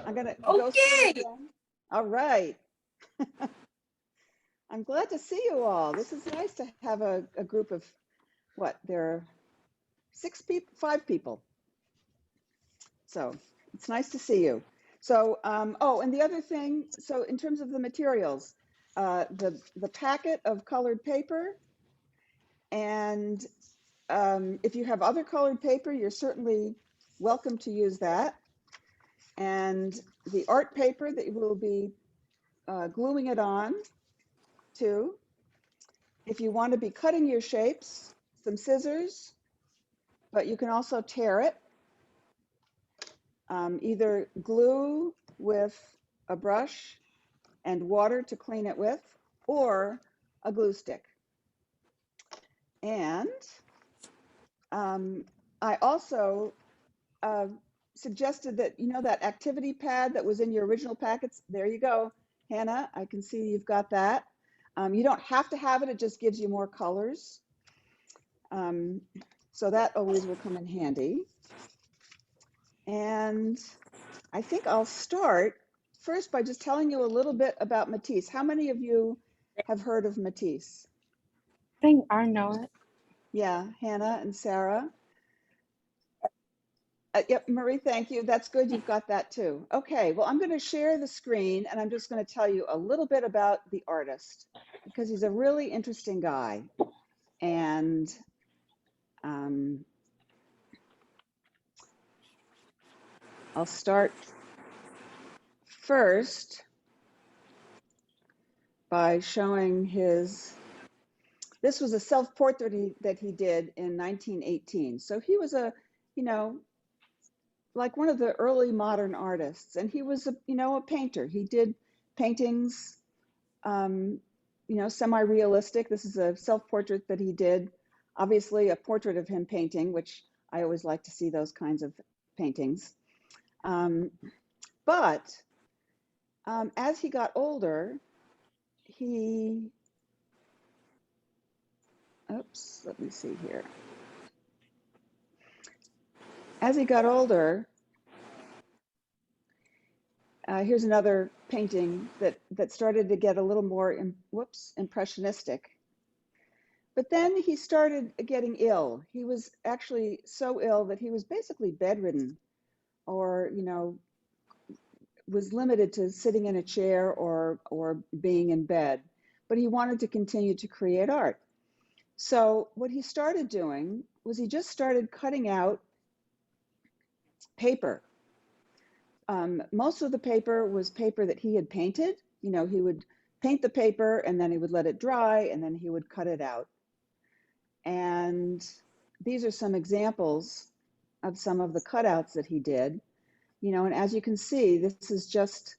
I'm gonna go through Okay. again. All right. I'm glad to see you all. This is nice to have a group of what? There are 6 people, 5 people. So it's nice to see you. So, oh, and the other thing, so in terms of the materials, the packet of colored paper, and if you have other colored paper, you're certainly welcome to use that. And the art paper that you will be gluing it on to. If you want to be cutting your shapes, some scissors, but you can also tear it. Either glue with a brush and water to clean it with, or a glue stick. And I also suggested that, you know, that activity pad that was in your original packets, there you go, Hannah, I can see you've got that. You don't have to have it, it just gives you more colors. So that always will come in handy. And I think I'll start first by just telling you a little bit about Matisse. How many of you have heard of Matisse? I think I know it. Yeah, Hannah and Sarah. Yep, Marie, thank you. That's good. You've got that too. Okay, well, I'm going to share the screen and I'm just going to tell you a little bit about the artist because he's a really interesting guy. And I'll start first by showing his, this was a self-portrait that he did in 1918. So he was a, you know, like one of the early modern artists, and he was a, you know, a painter. He did paintings, you know, semi-realistic. This is a self-portrait that he did. Obviously, a portrait of him painting, which I always like to see those kinds of paintings. But as he got older, he, oops, let me see here. As he got older, here's another painting that started to get a little more, impressionistic. But then he started getting ill. He was actually so ill that he was basically bedridden, or, you know, was limited to sitting in a chair or being in bed. But he wanted to continue to create art. So what he started doing was he just started cutting out paper. Most of the paper was paper that he had painted. You know, he would paint the paper and then he would let it dry and then he would cut it out. And these are some examples of some of the cutouts that he did. You know, and as you can see, this is just,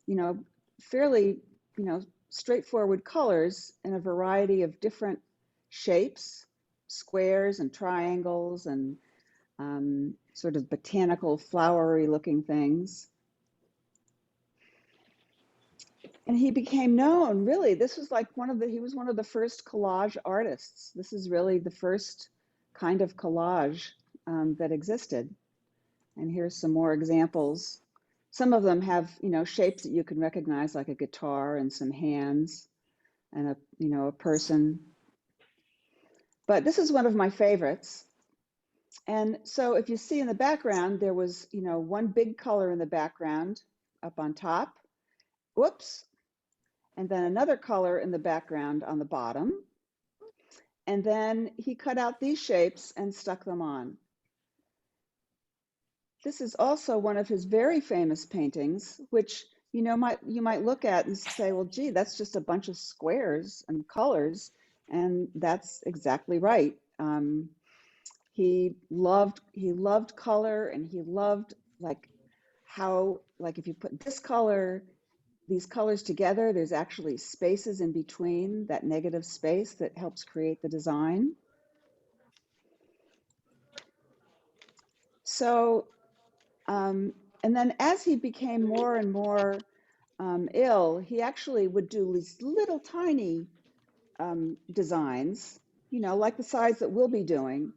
you know, fairly, you know, straightforward colors in a variety of different shapes, squares and triangles and sort of botanical, flowery looking things. And he became known, really, this was like he was one of the first collage artists. This is really the first kind of collage that existed. And here's some more examples. Some of them have, you know, shapes that you can recognize, like a guitar and some hands and a, you know, a person. But this is one of my favorites. And so if you see in the background, there was, you know, one big color in the background up on top. Whoops. And then another color in the background on the bottom. And then he cut out these shapes and stuck them on. This is also one of his very famous paintings, which, you know, you might look at and say, well, gee, that's just a bunch of squares and colors. And that's exactly right. He loved color, and he loved like how, like if you put this color, these colors together, there's actually spaces in between, that negative space that helps create the design. So, and then as he became more and more ill, he actually would do these little tiny designs, you know, like the size that we'll be doing.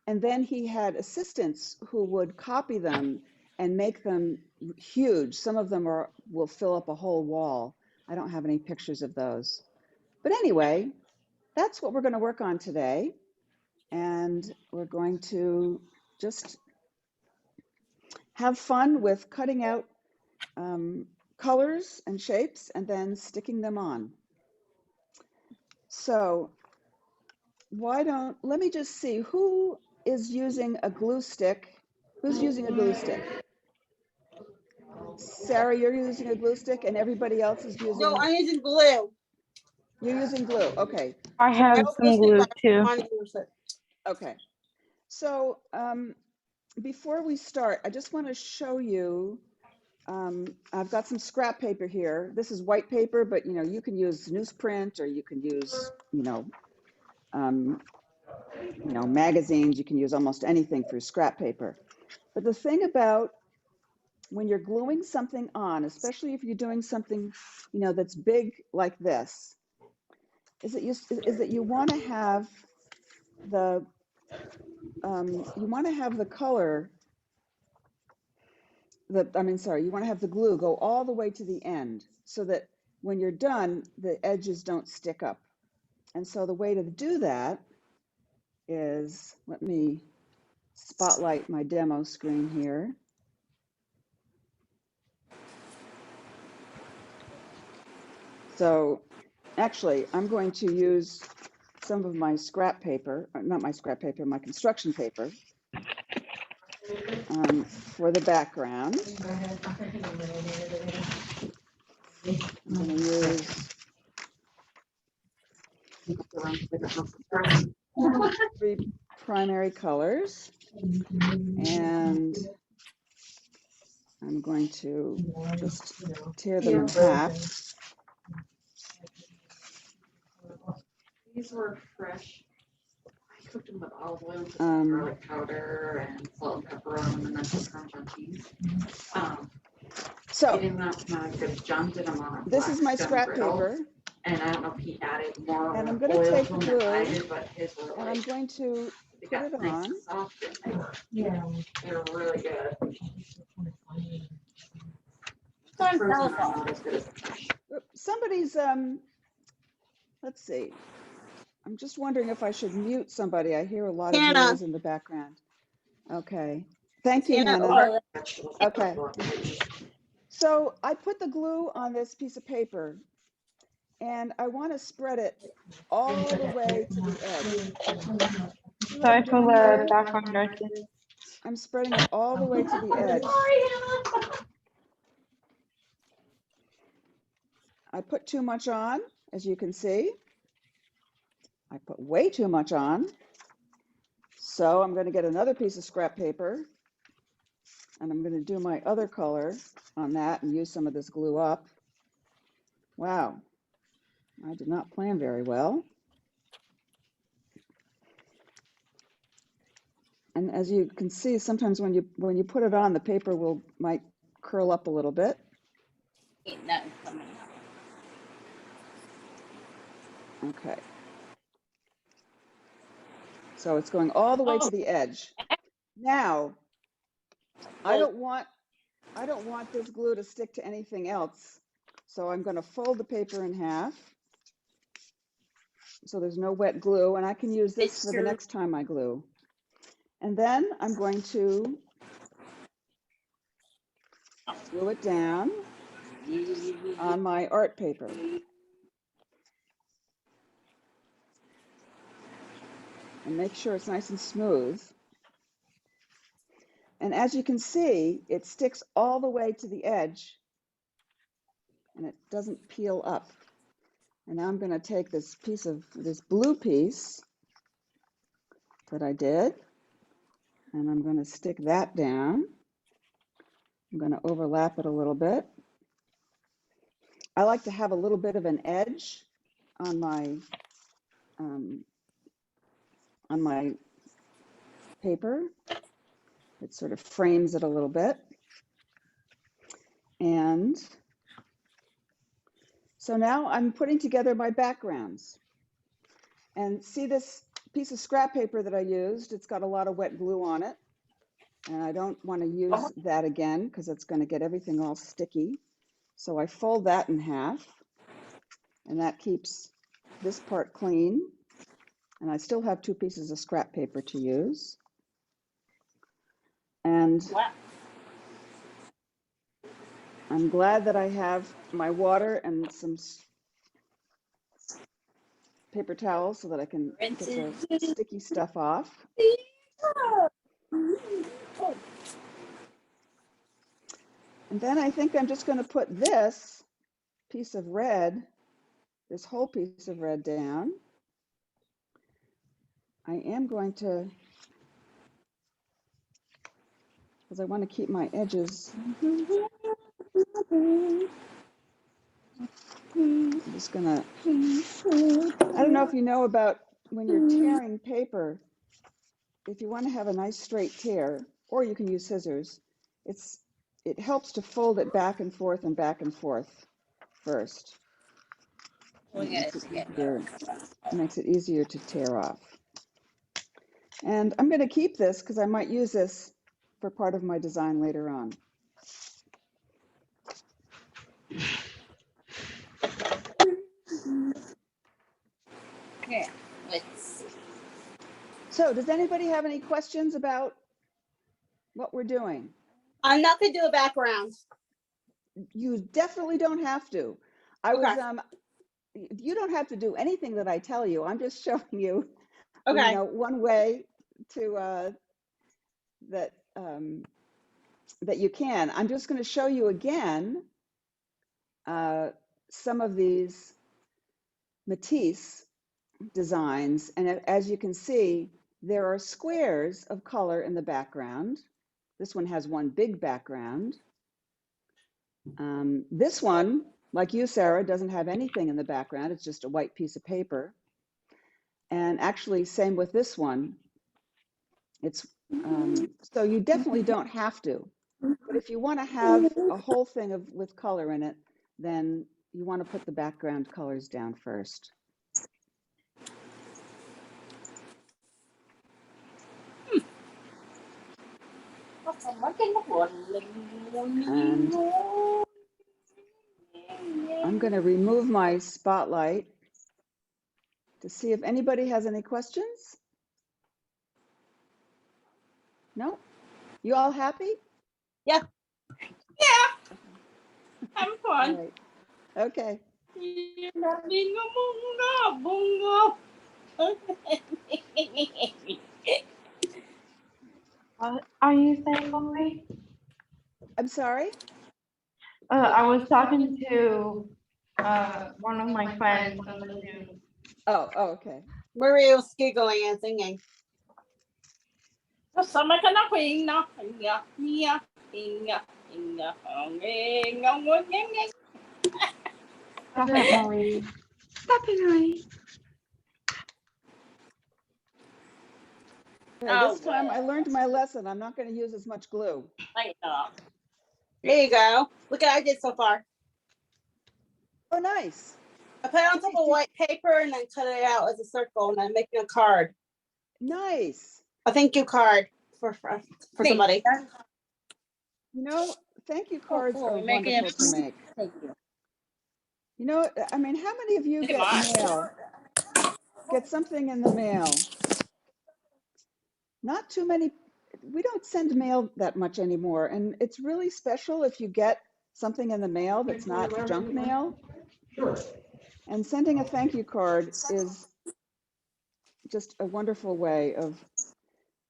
And then he had assistants who would copy them and make them huge. Some of them will fill up a whole wall. I don't have any pictures of those. But anyway, that's what we're going to work on today. And we're going to just have fun with cutting out colors and shapes and then sticking them on. So let me just see, who is using a glue stick? Who's using a glue stick? Sarah, you're using a glue stick and everybody else is using? No, I'm using glue. You're using glue, okay. I have some glue too. Okay, so before we start, I just want to show you, I've got some scrap paper here. This is white paper, but you can use newsprint, or you can use, magazines. You can use almost anything for scrap paper. But the thing about when you're gluing something on, especially if you're doing something, that's big like this, is that you want to have the color, you want to have the glue go all the way to the end, so that when you're done, the edges don't stick up. And so the way to do that is, let me spotlight my demo screen here. So actually, I'm going to use some of my scrap paper, not my scrap paper, my construction paper, for the background. I'm going to use 3 primary colors, and I'm going to just tear them in half. These were fresh. I cooked them with olive oil, put some garlic powder and salt and pepper on them, and then put crunch on cheese. So he did not good John did them on this is my scrap paper. And I don't know if he added more and I'm going to take glue, but his were and I'm going to put it nice on. Soft yeah, they're really good. Somebody's let's see. I'm just wondering if I should mute somebody. I hear a lot of noise in the background. Okay. Thank you, Hannah. Okay. So I put the glue on this piece of paper, and I want to spread it all the way to the edge. Sorry for the background noise. I'm spreading it all the way to the edge. I put too much on, as you can see. I put way too much on. So I'm going to get another piece of scrap paper, and I'm going to do my other color on that and use some of this glue up. Wow, I did not plan very well. And as you can see, sometimes when you put it on, the paper might curl up a little bit. Okay. So it's going all the way to the edge. Now, I don't want this glue to stick to anything else. So I'm going to fold the paper in half, so there's no wet glue, and I can use this for the next time I glue. And then I'm going to glue it down on my art paper. And make sure it's nice and smooth. And as you can see, it sticks all the way to the edge, and it doesn't peel up. And now I'm going to take this blue piece that I did, and I'm going to stick that down. I'm going to overlap it a little bit. I like to have a little bit of an edge on my paper. It sort of frames it a little bit. And so now I'm putting together my backgrounds. And see this piece of scrap paper that I used? It's got a lot of wet glue on it. And I don't want to use that again because it's going to get everything all sticky. So I fold that in half, and that keeps this part clean. And I still have 2 pieces of scrap paper to use. And I'm glad that I have my water and some paper towels so that I can get the sticky stuff off. And then I think I'm just going to put this piece of red, this whole piece of red down. I am going to, because I want to keep my edges. I'm just going to, I don't know if you know about when you're tearing paper, if you want to have a nice straight tear, or you can use scissors, it helps to fold it back and forth first. It makes it easier to tear off. And I'm going to keep this because I might use this for part of my design later on. Okay, let's see. So does anybody have any questions about what we're doing? I'm not gonna do a background. You definitely don't have to. You don't have to do anything that I tell you. I'm just showing you, Okay. one way to that you can. I'm just going to show you again some of these Matisse designs, and as you can see, there are squares of color in the background. This one has one big background. This one, like you, Sarah, doesn't have anything in the background. It's just a white piece of paper. And actually, same with this one. It's so you definitely don't have to. But if you want to have a whole thing with color in it, then you want to put the background colors down first. And I'm going to remove my spotlight to see if anybody has any questions. No? You all happy? Yeah. Yeah. I'm fine. All right. Okay. Are you thankful, Marie? I'm sorry? I was talking to one of my friends on the Zoom. Oh, okay. Maria was giggling and singing. Stop it, Marie. Stop it, Marie. This time I learned my lesson. I'm not going to use as much glue. There you go. Look at what I did so far. Oh, nice. I put it on top of white paper and then cut it out as a circle and then making a card. Nice. A thank you card for somebody. Thank you cards are wonderful to make. Thank you. I mean, how many of you get mail? Get something in the mail? Not too many. We don't send mail that much anymore. And it's really special if you get something in the mail that's not junk mail. Sure. And sending a thank you card is just a wonderful way of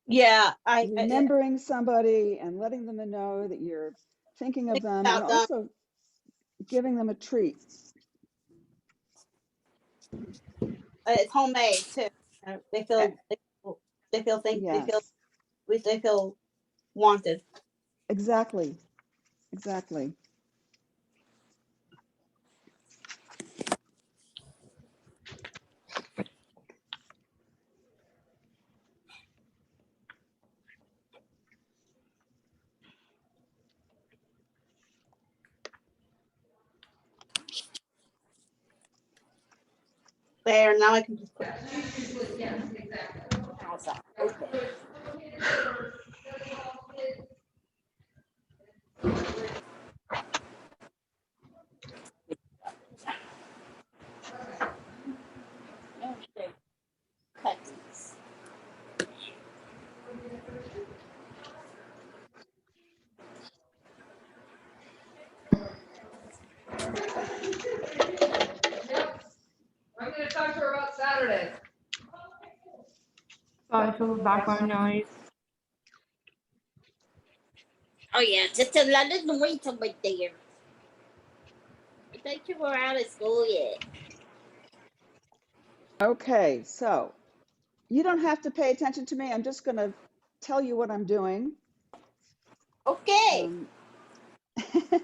remembering somebody and letting them know that you're thinking of them, and also giving them a treat. It's homemade too. They feel wanted. Exactly. There, now I can just put I'm gonna talk to her about Saturday. Sorry for the background noise. Oh yeah, just a lot of noise over there. I thought you were out of school yet. Okay, so you don't have to pay attention to me. I'm just going to tell you what I'm doing. Okay. Um,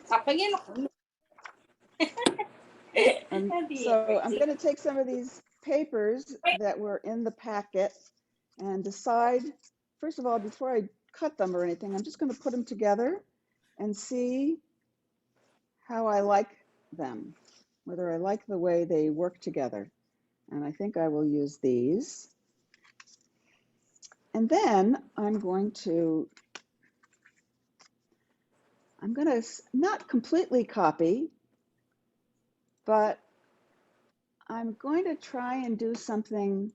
Papagin. so I'm going to take some of these papers that were in the packet and decide, first of all, before I cut them or anything, I'm just going to put them together and see how I like them, whether I like the way they work together. And I think I will use these. And then I'm going to not completely copy, but I'm going to try and do something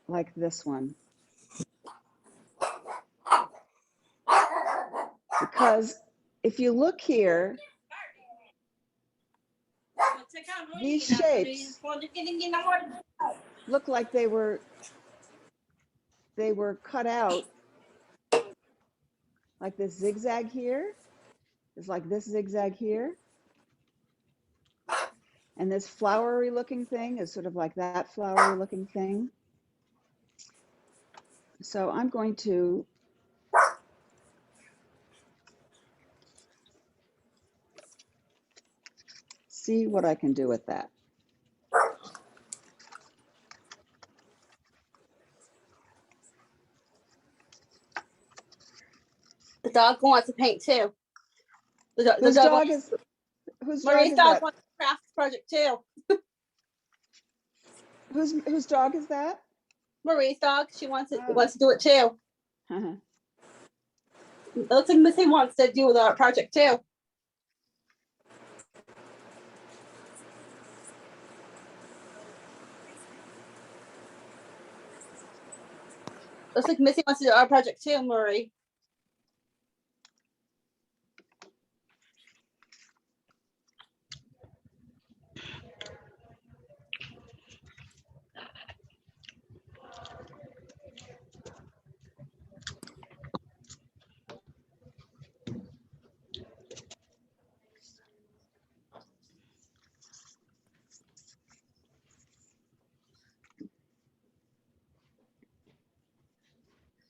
like this one. Because if you look here, these shapes look like they were cut out, like this zigzag here is like this zigzag here. And this flowery looking thing is sort of like that flowery looking thing. So I'm going to see what I can do with that. The dog wants to paint too. Whose dog is Marie's dog that? wants to craft project too. Whose dog is that? Marie's dog, she wants to Oh. wants to do it too. It looks like Missy wants to do the project too. Looks like Missy wants to do our project too, Marie.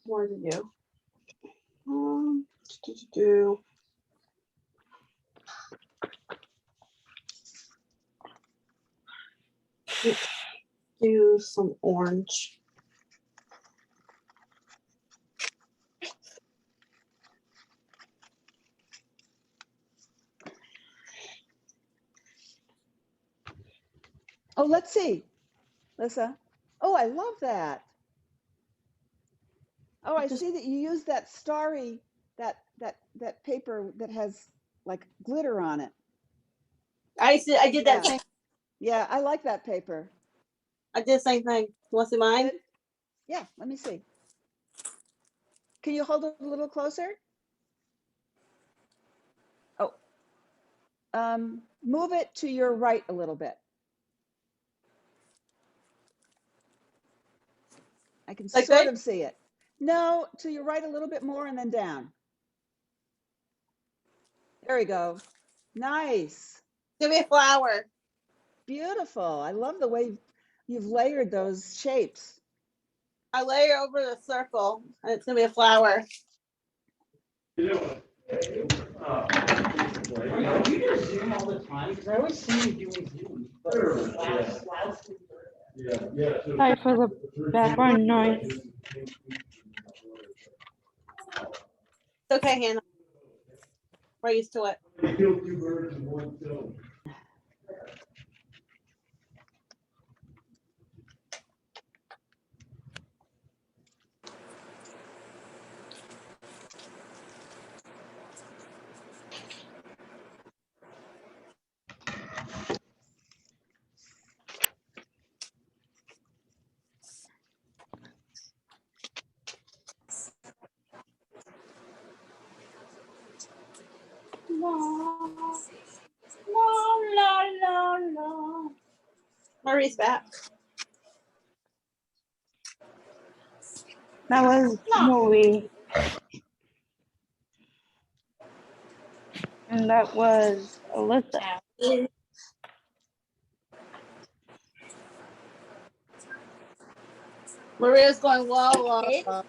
More to do. Do some orange. Oh, let's see, Lissa. Oh, I love that. Oh, I see that you use that starry, that paper that has like glitter on it. I did that Yeah. thing. Yeah, I like that paper. I did the same thing. You want to see mine? Good. Yeah, let me see. Can you hold it a little closer? Oh, move it to your right a little bit. I can Like sort good? of see it. No, to your right a little bit more and then down. There we go. Nice. Give me a flower. Beautiful. I love the way you've layered those shapes. I layer over the circle and it's gonna be a flower. You just Zoom all the time because I always see you doing Zoom. Sorry for the background noise. It's okay, Hannah. We're used to it. Kill two birds in one stone. la. Marie's back. That was Marie. And that was Alyssa. Maria's going well. Okay. La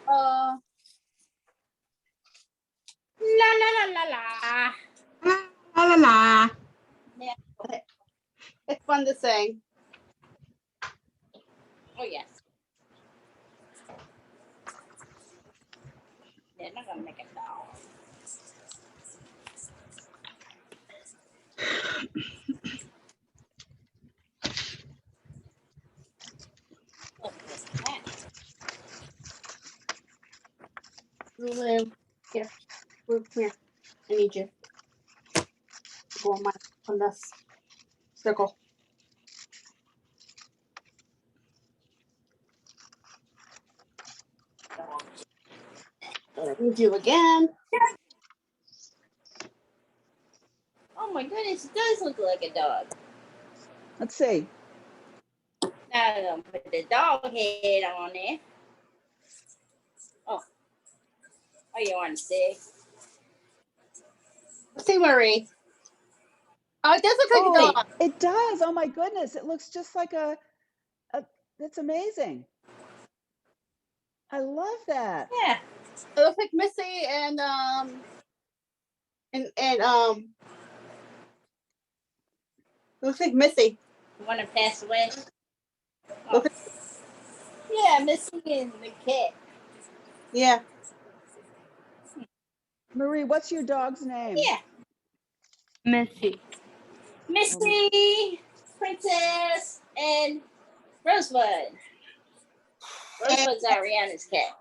la la la la. La la la. It's fun to sing. Oh yes. They're not gonna make it down. Lulu, here. Lulu, come here. I need you. Go on this circle. I need you again. Oh my goodness, it does look like a dog. Let's see. Now I'm gonna put the dog head on it. Oh you want to see? See, Marie. Oh, it does look like a Oh, dog. it does. Oh my goodness. It looks just like that's amazing. I love that. Yeah. It looks like Missy and it looks like Missy. You want to pass away? Look Yeah, Missy and the cat. Yeah. Marie, what's your dog's name? Yeah. Missy. Misty, Princess, and Rosebud. Rosebud's Ariana's cat.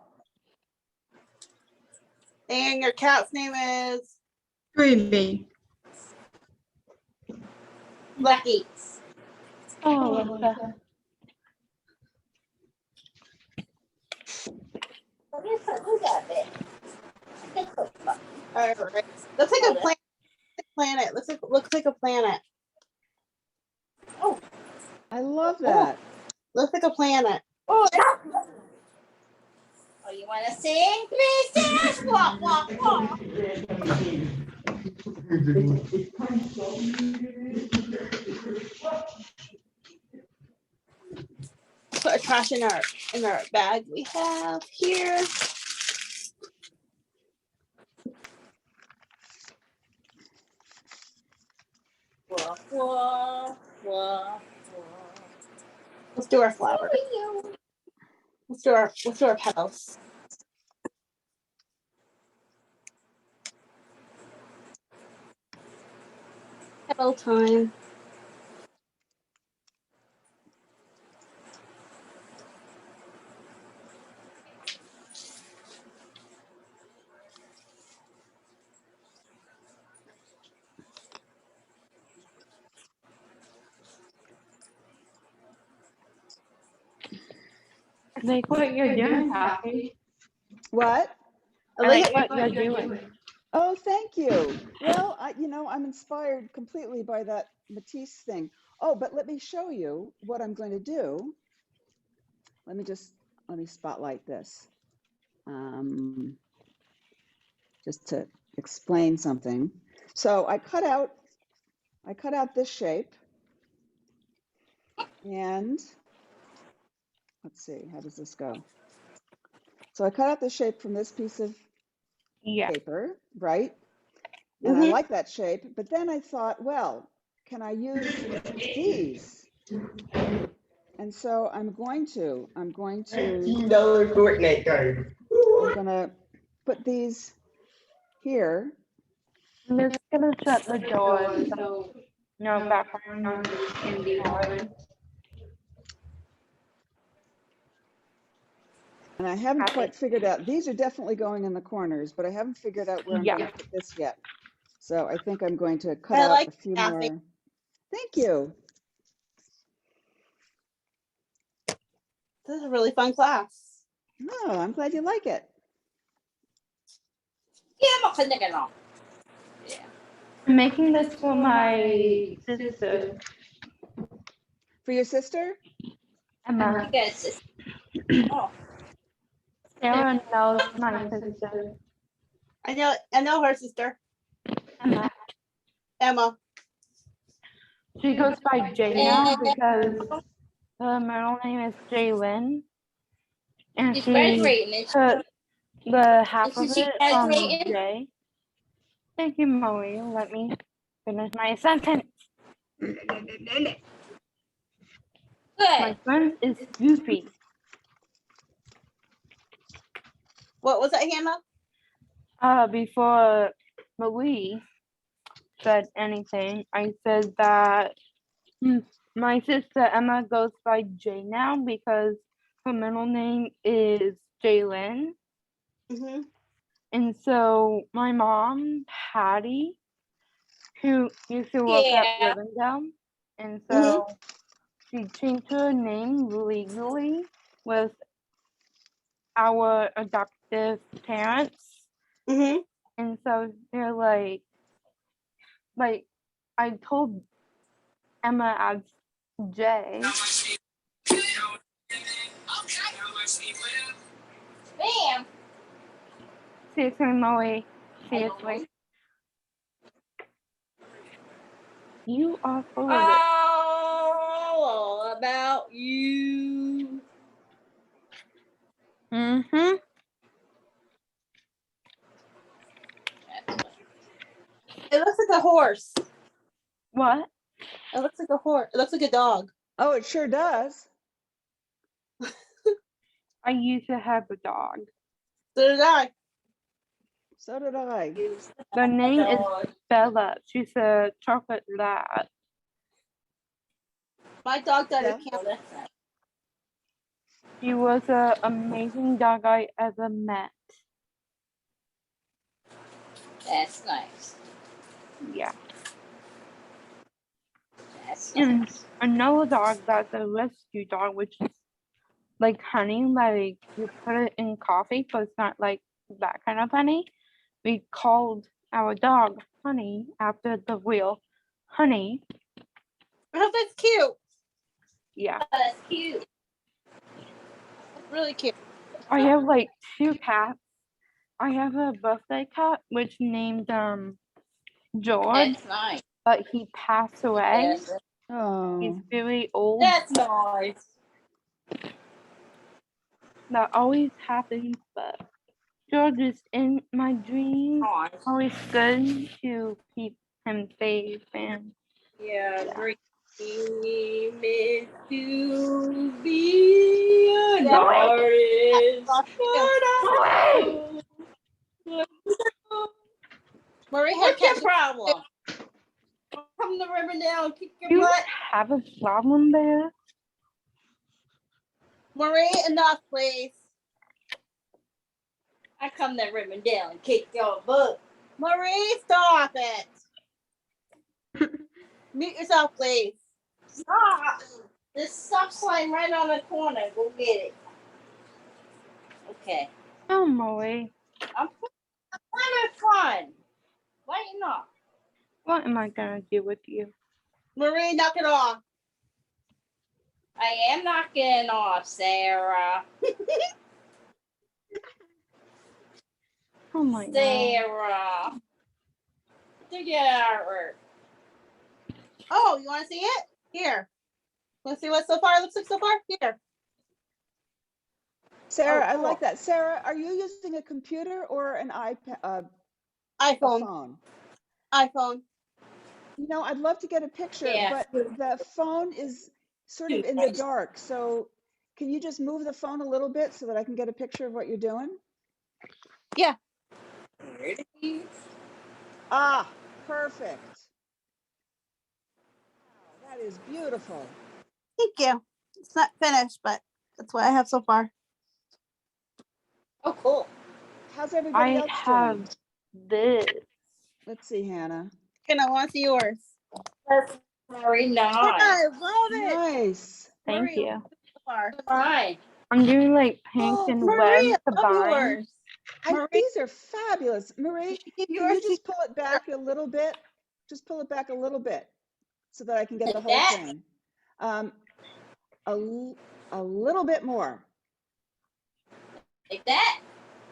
And your cat's name is Ruby. Lucky. Oh, Alyssa. Who got that? all right. Looks like a planet. Looks like a planet. Oh, I love that. Looks like a planet. oh, you want to sing? Please dance, walk, walk, walk. Put our trash in our bag we have here. Walk, walk, walk, Let's do our flowers. Let's do our petals. Petal time. I like what you're doing, Kathy. What? I like what you're doing. Oh, thank you. Well, I'm inspired completely by that Matisse thing. Oh, but let me show you what I'm going to do. Let me spotlight this. Just to explain something. So I cut out this shape, and let's see, how does this go? So I cut out the shape from this piece of paper, right? And I like that shape, but then I thought, well, can I use these? And so I'm going to $19 Fortnite card. I'm gonna put these here. I'm just gonna shut the door so no background noise can be heard. And I haven't quite figured out, these are definitely going in the corners, but I haven't figured out where I'm going to put this yet. So I think I'm going to cut out a few more. Thank you. This is a really fun class. Oh, I'm glad you like it. Yeah, maganda ka no. Yeah. I'm making this for my sister, For your sister? Emma. You guys just, oh, Sarah knows my sister, I know her sister, Emma. Emma. She goes by Jay now because her middle name is Jaylyn, and she's she graduating. And took the half of Isn't she it from graduating? Jay. Thank you, Molly. Let me finish my sentence. Good. My friend is Goofy. What was that, Hannah? Before Marie said anything, I said that my sister Emma goes by Jay now because her middle name is Jaylyn. Mm-hmm. And so my mom, Patty, who used to work at Yeah. Rivendell, and so she changed her name legally with our adoptive parents. Mm-hmm. And so they're like I told Emma as Jay. Bam. Seriously, Molly. Seriously. You are full of it. All about you. Mm-hmm. It looks like a horse. What? It looks like a horse. It looks like a dog. Oh, it sure does. I used to have a dog. So did I. So did I. The name is Bella. She's a chocolate lab. My dog died Yeah. of cancer. She was an amazing dog I ever met. That's nice. Yeah. That's And nice. another dog that's a rescue dog, which is like honey, like you put it in coffee, but it's not like that kind of honey. We called our dog Honey after the real Honey. Oh, that's cute. Yeah. That's cute. Really cute. I have like 2 cats. I have a birthday cat which named George, That's nice. but he passed away. Yes. He's Oh. very old. That's nice. That always happens, but George is in my dreams. Nice. Always good to keep him safe and Yeah, yeah. dream is to be an artist. Marie had What's your cat. problem? Come to Riverdale and kick your You butt. have a problem there? Marie, enough, please. I come to Riverdale and kick your butt. Marie, stop it. Mute yourself, please. Stop. This stop sign right on the corner. Go get it. Okay. Oh, Molly. I'm having fun. Why you not? What am I gonna do with you? Marie, knock it off. I am knocking off, Sarah. Oh my god. Sarah. Do your artwork. Oh, you want to see it? Here. Want to see what so far it looks like so far? Here. Sarah, Oh, I cool. like that. Sarah, are you using a computer or an iPad, a iPhone. phone? iPhone. You know, I'd love to get a picture, Yeah. but the phone is sort of in the dark. So can you just move the phone a little bit so that I can get a picture of what you're doing? Ah, perfect. Wow, that is beautiful. Thank you. It's not finished, but that's what I have so far. Oh, cool. How's everybody I else have doing? this. Let's see, Hannah. And I want to see yours. That's very nice. I love it. Nice. Thank Marie, you. so far. Fine. I'm doing like pink Oh, and Marie, red I love combined. yours. I, Marie, these are fabulous. Marie, give can yours you just pull it back a little bit? Just pull it back a little bit so that I can get the Like whole that? thing. A little bit more. Like that?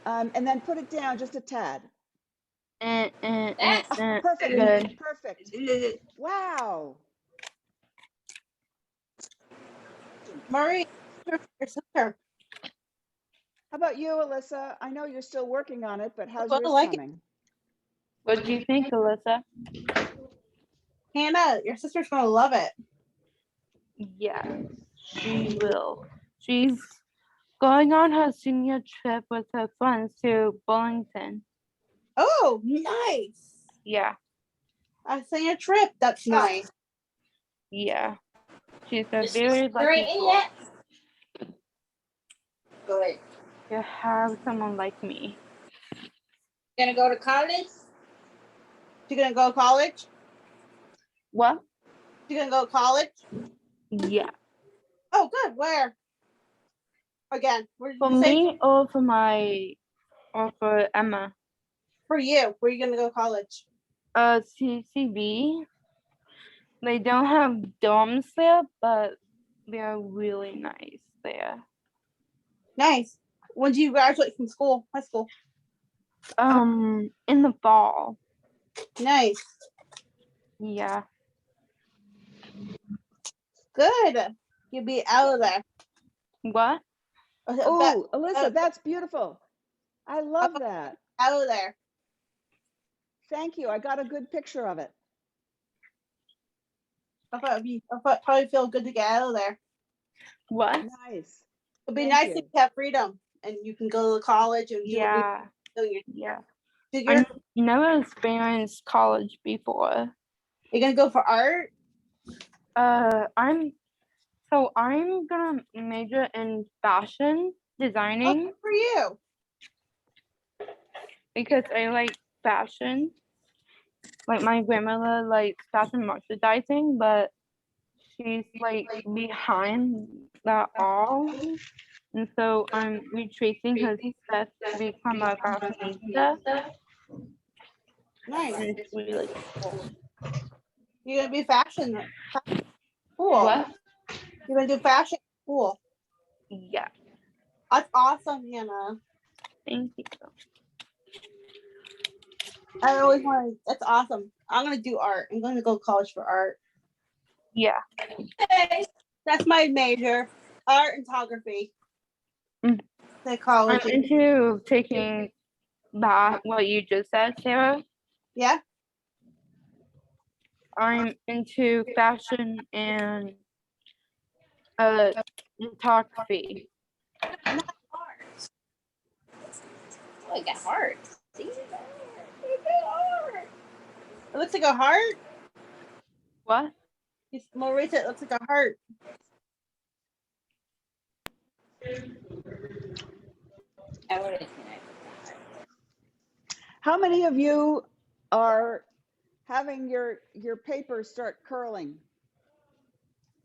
And then put it down just a tad. That's Perfect, Good. perfect. Wow. Marie, your sister. How about you, Alyssa? I know you're still working on it, but how's Well, I yours like it. coming? What do you think, Alyssa? Hannah, your sister's gonna love it. Yeah, she will. She's going on her senior trip with her friends to Burlington. Oh, nice. Yeah, I say a trip. That's nice. yeah. She's a Is she very lucky writing girl yet? Go ahead. to have someone like me. Gonna go to college? You gonna go to college? What? You gonna go to college? Yeah. Oh, good. Where? Again, where did For you say? me or for Emma? For you. Where are you gonna go to college? CCB. They don't have dorms there, but they're really nice there. Nice. When do you graduate from school? High school. In the fall. Nice. Yeah. Good. You'll be out of there. What? Oh, Alyssa, that's beautiful. I love that. Out of there. Thank you. I got a good picture of it. I thought it'd probably feel good to get out of there. What? Nice. It'd be Thank nice you. if you have freedom and you can go to college and do Yeah. what you're Yeah. doing. I never experienced college before. You're gonna go for art? I'm gonna major in fashion designing Good for you. because I like fashion. Like my grandmother likes fashion merchandising, but she's like behind that all. And so I'm retracing her steps to become a fashionista. Nice. And it's really cool. You're gonna be fashion. Cool. What? You're gonna do fashion. Cool. Yeah. That's awesome, Hannah. Thank you. I always wanted. That's awesome. I'm gonna do art. I'm gonna go to college for art. Yeah. Hey. That's my major, art and photography. Mm. I'm Psychology. into taking that, what you just said, Sarah. Yeah. I'm into fashion and photography. Heart. Oh, it got heart. See? It got heart. It looks like a heart. What? Marisa, it looks like a heart. How many of you are having your paper start curling?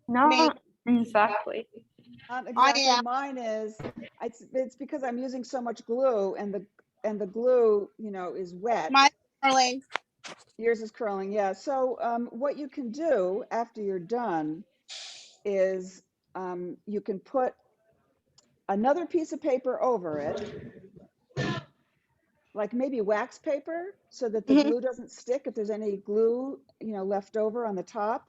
Not exactly. Exactly. am. Mine is. It's because I'm using so much glue, and the glue, is wet. My darling. Yours is curling, yeah. So what you can do after you're done is you can put another piece of paper over it, like maybe wax paper, so that the Mhm. glue doesn't stick. If there's any glue, left over on the top,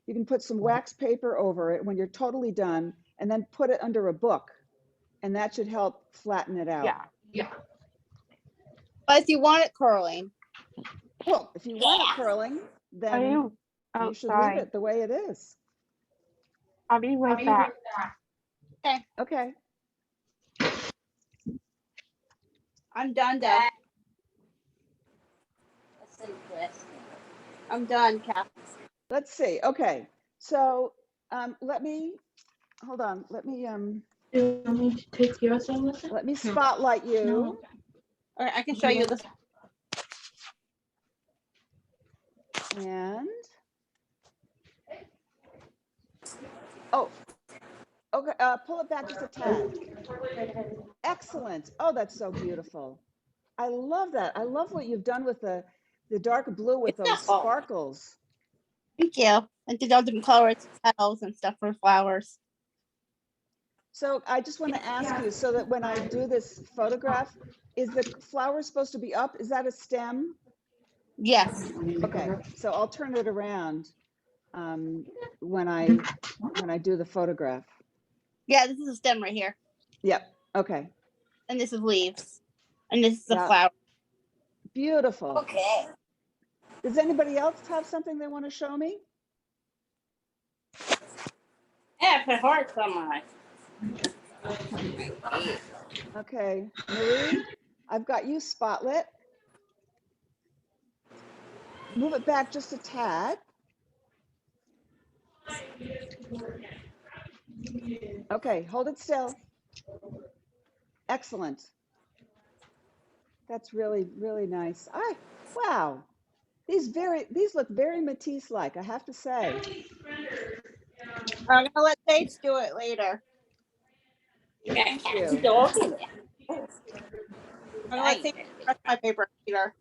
you can put some wax paper over it when you're totally done, and then put it under a book, and that should help flatten it out. Yeah. But if you want it curling, Well, if you want it curling, then you you should leave outside? it the way it is. I'll be right back. Okay. I'm done, Dad. I'm done, Kath. Let's see. Okay. So hold on. Let me Do you want me to take yours, Alyssa? let me spotlight you. No. All right, I can show you this. And oh, okay. Pull it back just a tad. Excellent. Oh, that's so beautiful. I love that. I love what you've done with the The dark blue with It's not those fall. sparkles. Thank you. I did all different colors, petals and stuff for flowers. So I just want to ask you, so that when I do this photograph, is the flower supposed to be up? Is that a stem? Yes. Okay, so I'll turn it around when I do the photograph. Yeah, this is a stem right here. Yep. Okay. And this is leaves. And this is a Yeah. flower. Beautiful. Okay. Does anybody else have something they want to show me? Yeah, put hearts on mine. Okay, Marie, I've got you spotlit. Move it back just a tad. Okay, hold it still. Excellent. That's really, really nice. Wow. These look very Matisse-like, I have to say. I'm gonna let Paige do it later. Yeah, Thank you. dog in there. I'm gonna let Paige rest my paper later.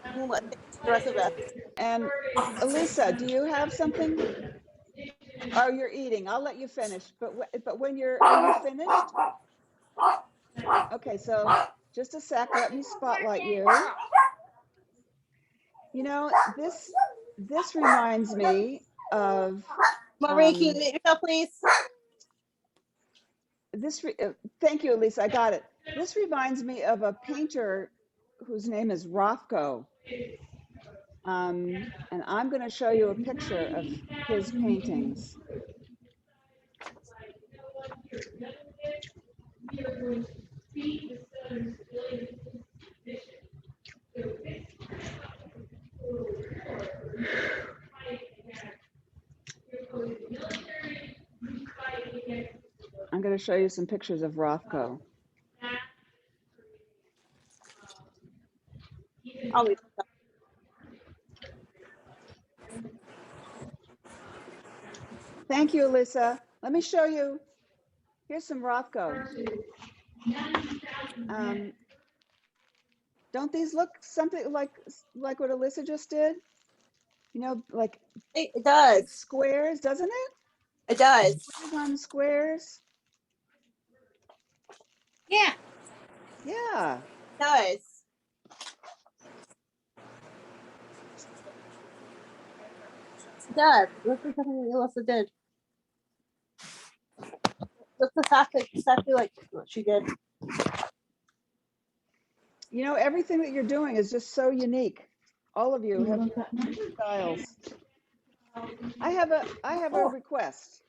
I'm gonna let Paige do the rest of it. And Elisa, do you have something? Oh, you're eating. I'll let you finish. But when are you finished? Okay, so just a sec. Let me spotlight you. You know, this reminds me of Marie, can you mute yourself, please? thank you, Elisa. I got it. This reminds me of a painter whose name is Rothko. And I'm going to show you a picture of his paintings. I'm going to show you some pictures of Rothko. I'll mute myself. Thank you, Alyssa. Let me show you. Here's some Rothko. Don't these look something like what Alyssa just did? You know, like It does. squares, doesn't it? It does. On squares. Yeah. Yeah. It does. It does. This is something Alyssa did. That's exactly like what she did. You know, everything that you're doing is just so unique. All of you have styles. I have a request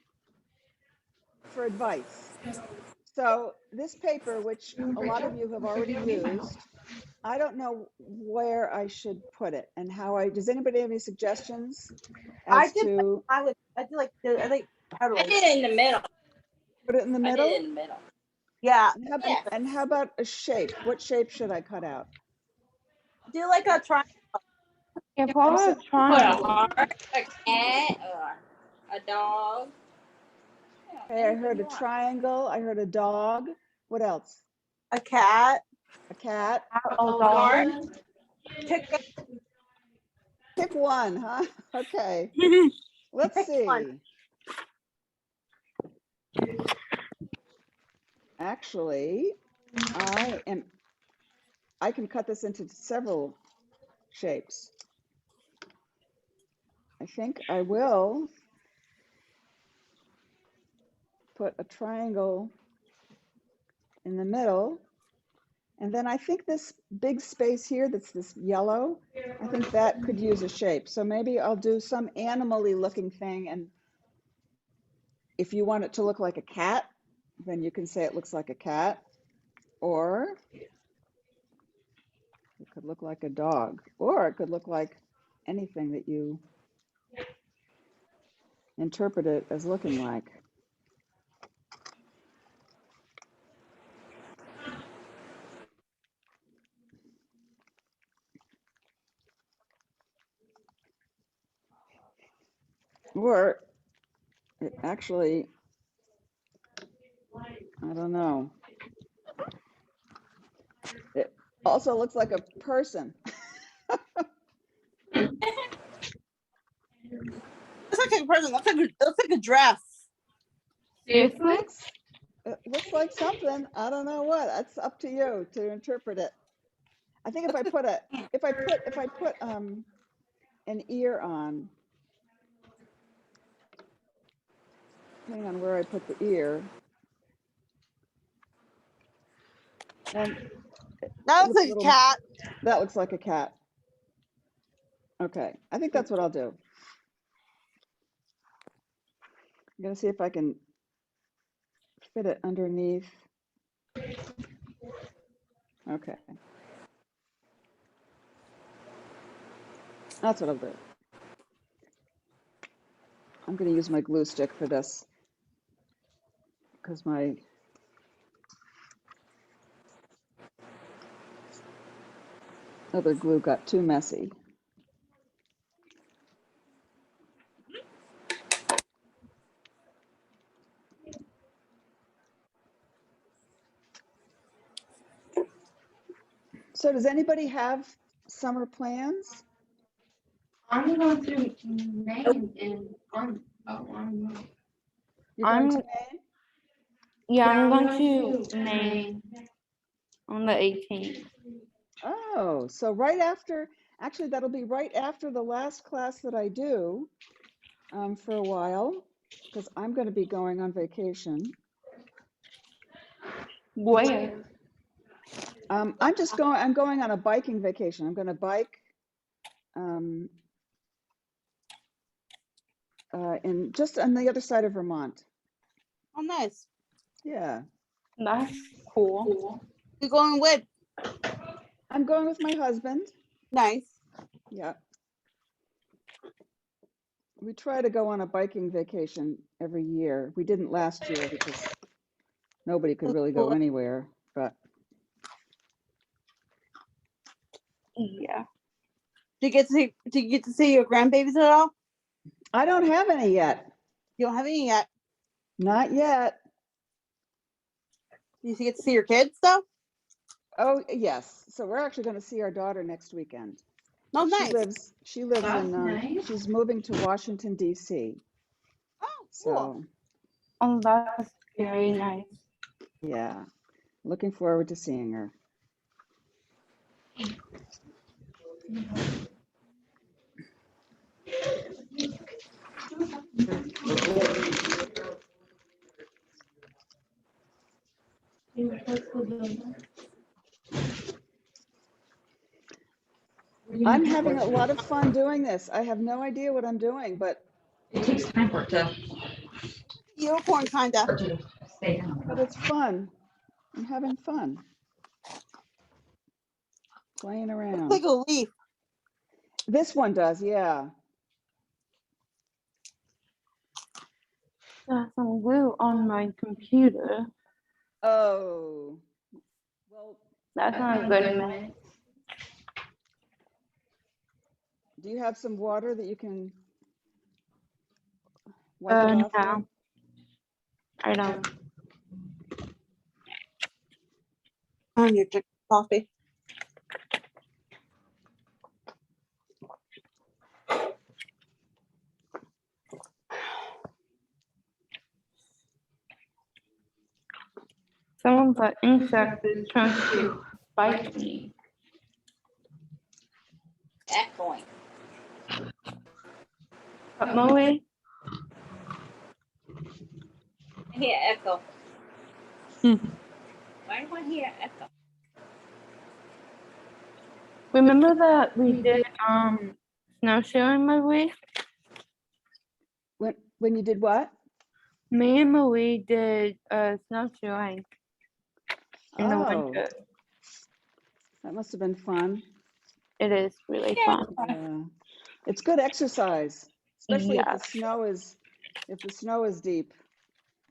for advice. So this paper, which a lot of you have already used, I don't know where I should put it and how does anybody have any suggestions as to I did like I did it in the middle. put it in the I middle? did it in the middle. yeah. And how about a shape? What shape should I cut out? Do like a triangle. If I was Put a trying, heart, a cat, or a dog. Okay, I heard a triangle. I heard a dog. What else? A cat. A cat. Heart. Pick one, huh? Okay. Let's Pick see. one. Actually, I can cut this into several shapes. I think I will put a triangle in the middle. And then I think this big space here, that's this yellow, I think that could use a shape. So maybe I'll do some animal-y looking thing. And if you want it to look like a cat, then you can say it looks like a cat. Or it could look like a dog. Or it could look like anything that you interpret it as looking like. Or it actually, I don't know. Also looks like a person. Looks like a person. Looks like a dress. Seriously? It looks like something. I don't know what. That's up to you to interpret it. I think if I put an ear on, depending on where I put the ear, and That it looks looks a like a little, cat. that looks like a cat. Okay, I think that's what I'll do. I'm gonna see if I can fit it underneath. Okay. That's what I'll do. I'm gonna use my glue stick for this because my other glue got too messy. So does anybody have summer plans? I'm going to Maine in on. Oh, You're going to I'm- Maine? Yeah, I'm going to Maine on the 18th. Oh, so right after, actually that'll be right after the last class that I do for a while, because I'm going to be going on vacation. Where? I'm going on a biking vacation. I'm going to bike in just on the other side of Vermont. Oh, nice. Yeah, That's cool. You're going with? I'm going with my husband. Nice. Yeah. We try to go on a biking vacation every year. We didn't last year because nobody could really go anywhere, but Yeah. Do you get to see your grandbabies at all? I don't have any yet. You don't have any yet. Not yet. You get to see your kids though? Oh, yes. So we're actually going to see our daughter next weekend. Oh, nice. She lives That's in, nice. she's moving to Washington, D.C. Oh, cool. So, Oh, that's very nice. yeah, looking forward to seeing her. I'm having a lot of fun doing this. I have no idea what I'm doing, but It takes time for it to Unicorn kinda. stay down. it's fun. I'm having fun. Playing Looks around. like a leaf. This one does, yeah. There's some glue on my computer. Oh, well, That's not a good minute. do you have some water that you can wipe it off No, with? I don't. I need to drink coffee. Some of the insect is trying to bite me. Echoing. But Moe, I hear echo. Hmm. Why do I hear echo? remember that we did snowshoeing, Moe? When you did what? Me and Moe did snowshoeing in the Oh, winter. that must have been fun. It is really Yeah. fun. Yeah. It's good exercise, especially Yes. if the snow is deep.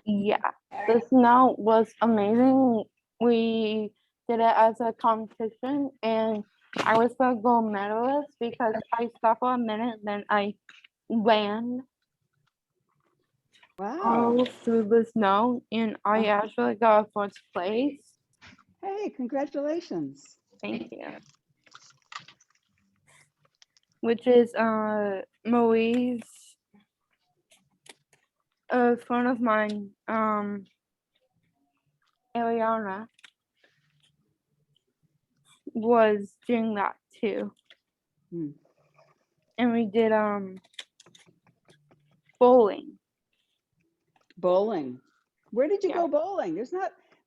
Yeah, the snow was amazing. We did it as a competition, and I was the gold medalist because I stopped for a minute, then I ran Wow. all through the snow, and I actually got first place. Hey, congratulations. Thank you. Which is Marie's, a friend of mine, Ariana, was doing that too. Hmm. And we did bowling. Bowling. Where did you Yeah. go bowling?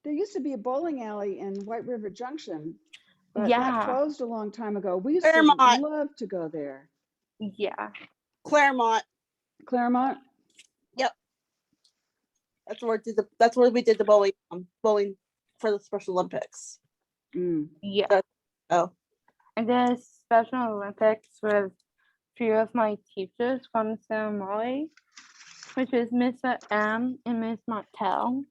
There used to be a bowling alley in White River Junction, but that Yeah. closed a long time ago. We used to Claremont. love to go there. Yeah. Claremont. Claremont? That's where we did the bowling for the Special Olympics. Mm. Yeah. Oh. I did Special Olympics with few of my teachers from Ceremony, which is Mr. M and Miss Martel.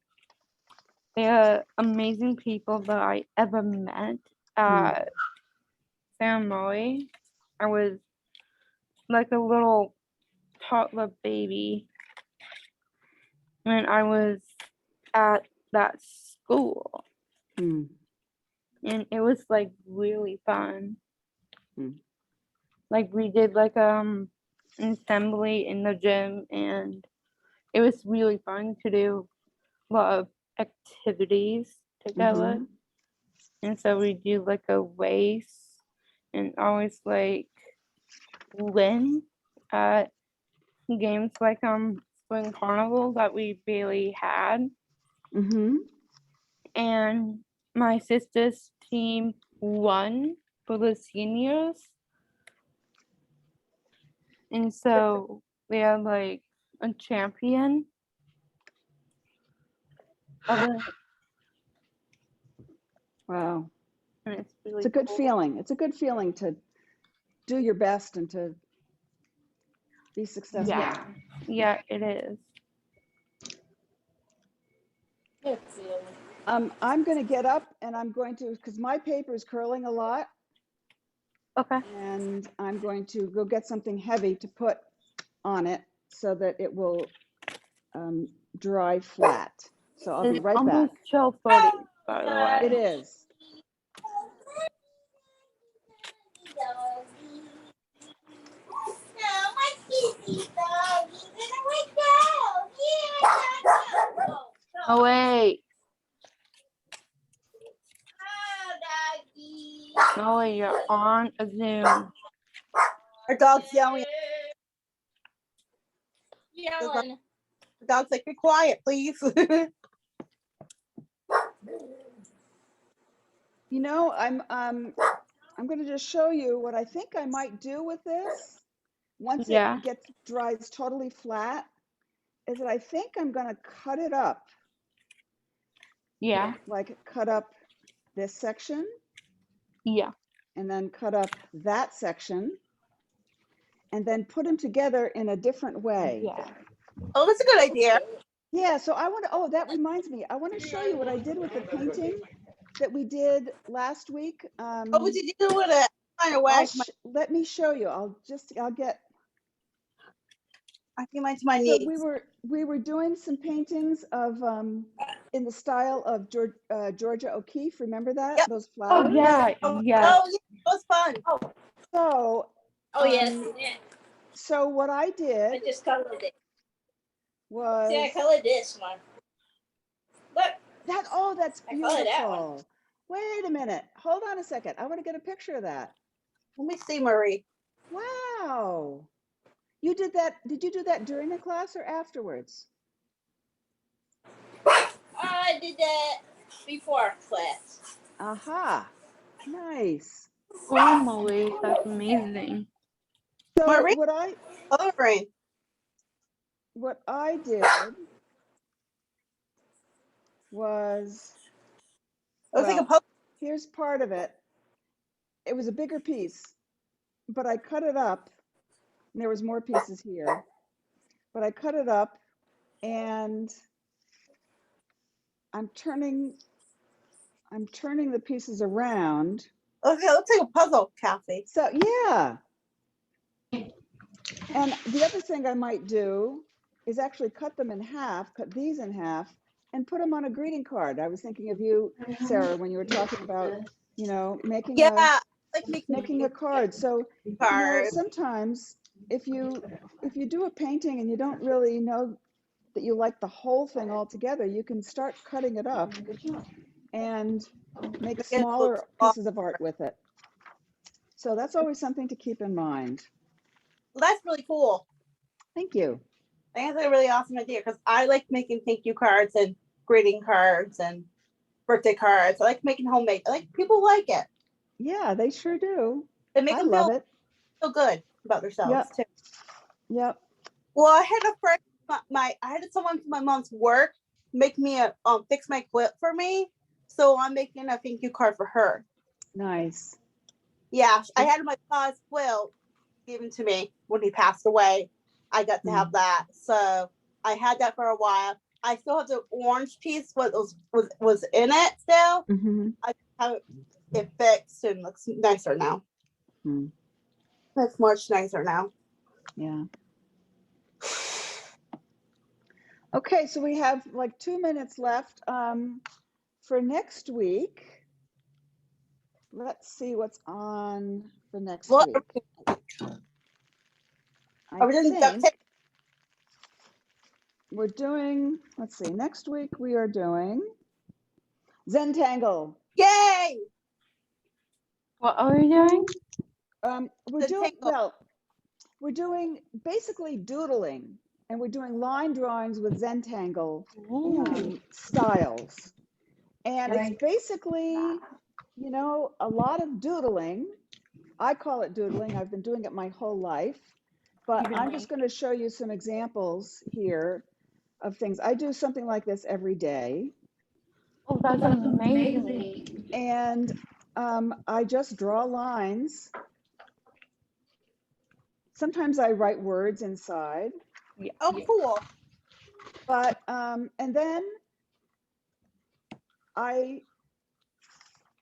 They're amazing people that I ever met at Ceremony. I was like a little toddler baby when I was at that school. Mm. And it was like really fun. Mm. Like we did like an assembly in the gym, and it was really fun to do a lot of activities together. And so we do like a race and always like win at games like spring carnival that we barely had. Mm-hmm. And my sister's team won for the seniors. And so they are like a champion of it. Wow. And it's really It's a good cool. feeling. It's a good feeling to do your best and to be successful. Yeah. Yeah, it is. I'm going to get up and I'm going to, because my paper is curling a lot, Okay. and I'm going to go get something heavy to put on it so that it will dry flat. So I'll be It's right back. almost 12:30, by the way. It is. Oh, wait. No, wait, you're on a Zoom. Our dog's yelling. Yelling. The dog's like, be quiet, please. You know, I'm going to just show you what I think I might do with this once Yeah. it dries totally flat, is that I think I'm going to cut it up. Yeah. Like cut up this section Yeah. and then cut up that section and then put them together in a different way. Yeah. Oh, that's a good idea. Yeah, so I want to, oh, that reminds me, I want to show you what I did with the painting that we did last week. What would you do with it? Kind of wag my, Let me show you. I'll get. I think mine's my So niece. we were doing some paintings of in the style of Georgia O'Keeffe. Remember that? Yep. Those flowers. Oh, yeah. Yeah. Oh, yeah, it was fun. So Oh, yes. so what I I did just colored it. was See, I colored this one. Look. that's I colored that one. beautiful. Wait a minute. Hold on a second. I want to get a picture of that. Let me see, Marie. Wow. You did that. Did you do that during the class or afterwards? I did that before class. Aha. Nice. Oh, Molly, that's amazing. So Marie? what I did was, It was like a well, post. here's part of it. It was a bigger piece, but I cut it up, and there was more pieces here, but I cut it up, and I'm turning the pieces around. Okay, it looks like a puzzle, Kathy. So yeah. And the other thing I might do is actually cut them in half, cut these in half, and put them on a greeting card. I was thinking of you, Sarah, when you were talking about you know, making Yeah, a I like making a card. So you know, cards. sometimes if you do a painting and you don't really know that you like the whole thing all together, you can start cutting it up and make Get it smaller small. pieces of art with it. So that's always something to keep in mind. Well, that's really cool. Thank you. I think that's a really awesome idea because I like making thank you cards and greeting cards and birthday cards. I like making homemade. I like people like it. Yeah, they sure do. They make I them love it. feel good about themselves Yep. too. Yep. Well, I had a friend, I had someone from my mom's work make me a fix my quilt for me, so I'm making a thank you card for her. Nice. Yeah, I had my pa's quilt given to me when he passed away. I got to have that, so I had that for a while. I still have the orange piece, what was in it still. Mm-hmm. I have it fixed and looks nicer now. Mm. It's much nicer now. Yeah. Okay, so we have like 2 minutes left. For next week, let's see what's on for next What week. are we doing? Duct tape? We're doing, let's see, next week we are doing Zentangle. Yay! What are we doing? We're doing, Zentangle. well, we're doing basically doodling, and we're doing line drawings with Zentangle styles. And it's basically, you know, a lot of doodling. I call it doodling. I've been doing it my whole life, but I'm just going to show you some examples here of things. I do something like this every day. Oh, that's amazing. And I just draw lines. Sometimes I write words inside. Yeah. Oh, cool. But, and then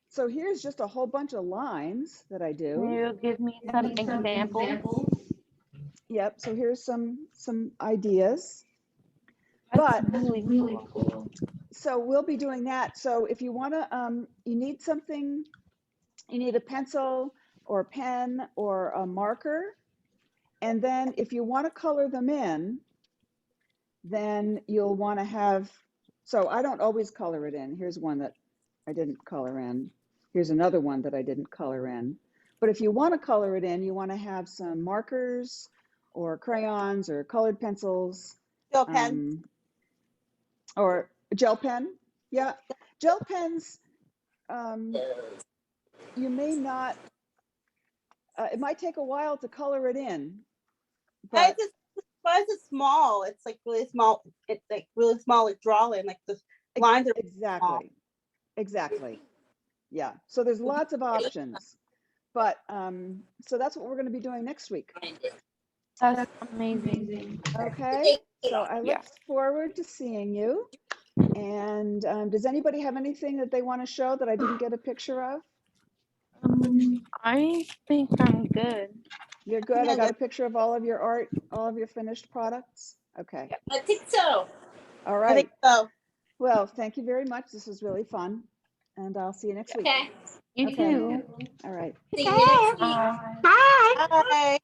so here's just a whole bunch of lines that I do. Can you give me some examples? Yep, so here's some ideas. That's But really cool. so we'll be doing that. So if you want to, you need something, you need a pencil or a pen or a marker. And then if you want to color them in, then you'll want to have, so I don't always color it in. Here's one that I didn't color in. Here's another one that I didn't color in. But if you want to color it in, you want to have some markers or crayons or colored pencils. Gel pen. Or a gel pen. Yeah, gel pens, you may not, it might take a while to color it in. Why But is it small? It's like really small. It's like really small, like drawing, like the lines are exactly. Exactly. Yeah. So there's lots of options. But so that's what we're going to be doing next week. That's amazing. Okay. So I look Yeah. forward to seeing you. And does anybody have anything that they want to show that I didn't get a picture of? I think I'm good. You're good. I got a picture of all of your art, all of your finished products. Okay. I think so. All I right. think so. Well, thank you very much. This was really fun. And I'll see you next week. Okay. You Okay. too. All right. See you next week. Bye. Bye.